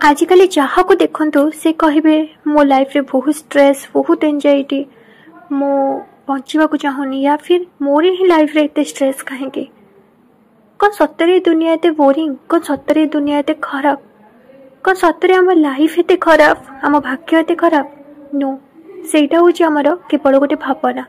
आजिकल जहाँ को देखु से कहे मो लाइफ रे बहुत स्ट्रेस बहुत एंजाइटी मो बंचा चाहूनी या फिर मोर ही लाइफ रे एते स्ट्रेस कहीं कौन सतरे दुनिया एते बोरिंग कौन सतरे दुनिया एते खराब कौन सतरे आम लाइफ एते खराब आम भाग्य एते खराब नो सेटा हूँ आमर केवल गोटे भावना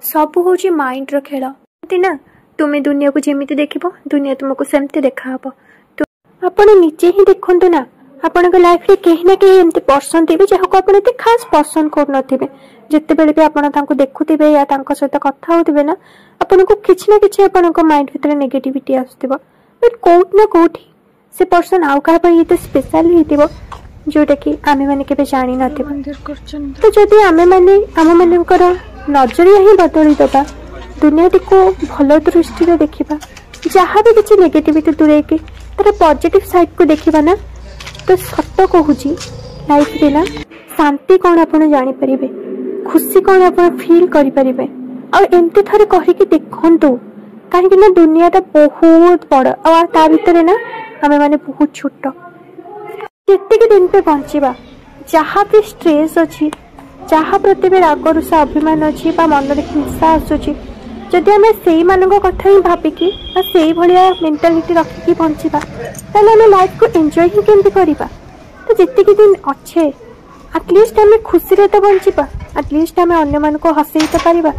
सब हूँ माइंड रो खेल ना तुम्हें दुनिया को जमी देख दुनिया तुमको सेमती देखा आप निजे ही देखु ना आपण लाइफ रे कहीं ना कहीं एमती पर्सन थे जहाँ आप खास पसंद कर जिते बेले भी आप देखुवे या सहित कथा होते ना आपन को किसी ना कि माइंड भीतर नेगेटिविटी आसुव बट कौट ना कौटी से पर्सन आउ क्या स्पेशल हो जोटा कि आम मैंने के जानी न तो जदि आम मैंने आम मानकर नजरिया ही बदली दबा दुनिया को भल दृष्टि देखा जहाँ भी किसी नेगेटिविटी दूरे कि तार पॉजिटिव साइड को देखा ना तो सत कहूँ लाइफ रे ना शांति कौन आप जानीपर खुशी कौन आप फील करें आमती थे कहीकि देखु कहीं दुनिया टा बहुत बड़ आ भितर ना आम मैंने बहुत छोट जितक दिन पे बंचा जहाँ भी स्ट्रेस अच्छी जहाँ प्रति भी राग रुषा अभिमान अच्छी मन में हिंसा आसूची जदि आम से कथा ही भाविकी से भाया मेंटालिटी रखिकी बंचा ताले लाइफ को एंजॉय ही केमती करवा तो जितक दिन अच्छे एटलिस्ट आम खुशी रे तो बंचा एटलिस्ट आम अन्य मान को हसई तो पारिबा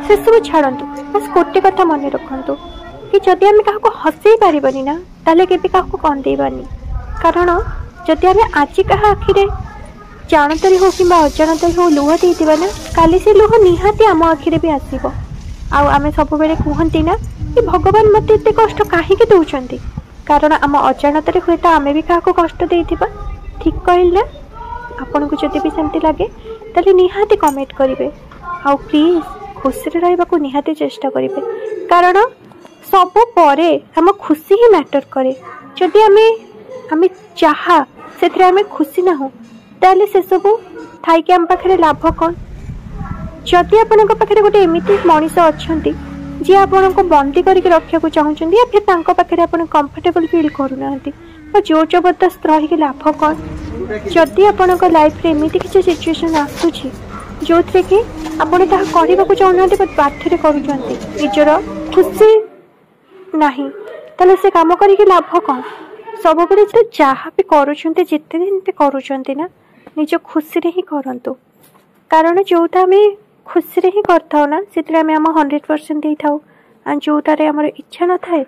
से सब छाड़ू बस गोटे कथा मन रखु कि जदि आम क्या हसई पारिबनी ना ताले केबे क्या कंदेबानी कारण जदि आम आज क्या आखिरे जानतरी हो कि अजाणतरी हो लुह देवा ना काली से लुह निहाती आम आखिरे भी आसब आम सब बेले कहती ना कि भगवान मत एत कष्ट कहीं दौरान कारण आम अजाणत हुए तो आम भी क्या कष्ट देथिबा ठीक कहल ना आपन को जदि भी सेमती लगे ताले निहाती कमेंट करेंगे आउ प्लीज खुशी रहा निहाती चेष्टा करेंगे कारण सब परे आम खुशी ही मैटर करे जदि आम चाहा से आम खुशी ना हो ताले से सब थाई आम पाखे लाभ कौन जदि आपण पाखे गोटे एमती मनीष अच्छा जी आपन को बंदी करके रखा चाहूँ या फिर पाखे आप कंफर्टेबल फील करूना जोर जबरदस्त रही लाभ कौन जदि आपण लाइफ रे एमती किसी सिचुएशन आसूची जो थे कि आपड़ ताहा करने को चाहूना बट बाध्य कर खुशी नहीं ताले से काम करके लाभ कौन सब बेले जहाँ भी करुँच जिते दिन भी करुँच ना निज खुशी रे ही करंतु कारण जोटा आम खुशी रे ही करथाउ ना से आम 100% दे थाउ एंड जोटारे आमर इच्छा न थाए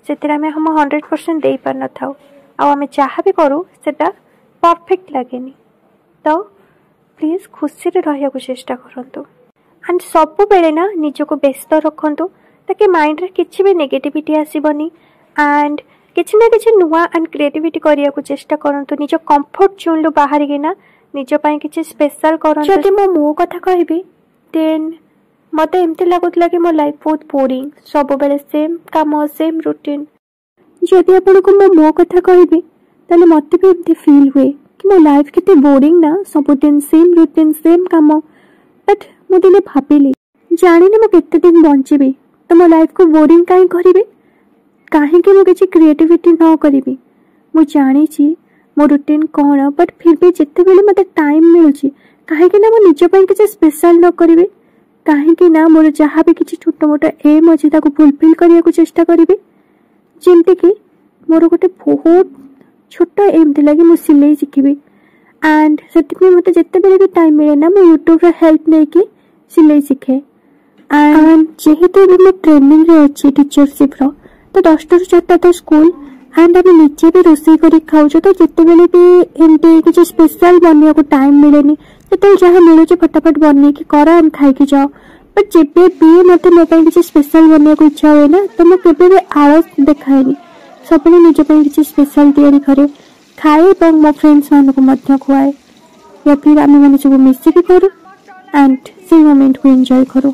से आम 100% दे पार न थाउ आम जहाँ भी करूँ सेटा परफेक्ट लगेनी तो प्लीज खुशी रे रहिया को चेष्टा करंतु एंड सब बेले ना निजको व्यस्त रखंतु ताकि माइंड रे किछि भी नेगेटिविटी आसीबनी एंड किछि ना किछि नुआ एंड क्रिएटिविटी करिया को चेष्टा करंतु निज कंफर्ट जोन लो बाहर के ना निज पई किछि स्पेशल करंतु जदि मो कथा कहबी देन मते एमती लागुतला कि मो लाइफ बहुत बोरिंग सब बेले सेम काम सेम रूटीन जदि आपन को मो कथा कहबी ताले मते भी एमती फील हुए कि मो लाइफ केते बोरिंग ना सब दिन सेम रूटीन सेम काम बट मो दिने भाबिली जानि ना मो केते दिन बंचीबी तो मो लाइफ को बोरिंग काहे करिबी काहे कि मो किछि क्रिएटिविटी न करिबी मो जानी मो रूटीन कौन बट फिर भी जिते बेले मते टाइम मिलुछि काहे कि ना मो निज पई किछि स्पेशल न करिबी काहे कि ना मोर जहाँ भी किछि छोट मोट एम अछि ताको फुलफिल करिया को चेष्टा करिबी जेमति कि मोर गोटे बहुत छोट एम थिला कि मो सिलाई शिखिबी एंड सेति मते जिते बेले भी टाइम मिले ना मो यूट्यूब रे हेल्प नै कि सिलाई शिखे एंड जेहेतु भी मो ट्रेनिंग रे अछि टीचरशिप रो तो 10 टू 4 तो स्कूल एंड आम निजे भी रोषे कर खाऊ तो जिते बेले भी एमती किसी स्पेशल बनने को टाइम मिले जो जहाँ मिलूँ फटाफट बन के कर आम खाई जाओ बट जब भी मत मो किसी स्पेशल बनने को इच्छा हुए ना तो मुझे भी आलस देखाएनि सब निज किसी स्पेशल तैयारी करे खाए और मो फ्रेंड्स मान को खुआए या फिर आम मैंने सब मिसिक करूँ एंड से मोमेंट को एंजॉय करूँ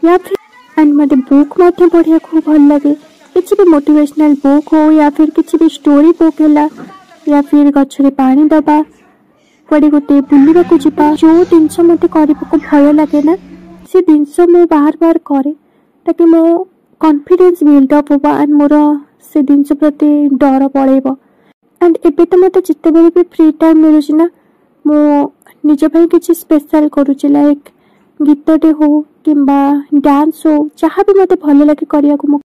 या फिर एंड मत बुक पढ़िया खूब भल लगे किसी भी मोटिवेशनल बुक हो या फिर किसी भी स्टोरी बुक है या फिर गछरे पानी दबा कड़े गोटे बुलवा को जीवा जो जिनस मत करने को भय लगे ना से जिनस मु बार बार करे ताकि मो कॉन्फिडेंस बिल्डअप होगा एंड मोर से जिनस प्रति डर पड़ेब एंड एबे तो मते जिते बेले भी फ्री टाइम मिलुछि ना मो निज भाई किछि स्पेशल करूछि लाइक गीतटे हो किंबा डांस हो जहाँ भी मते भल लगे करिया को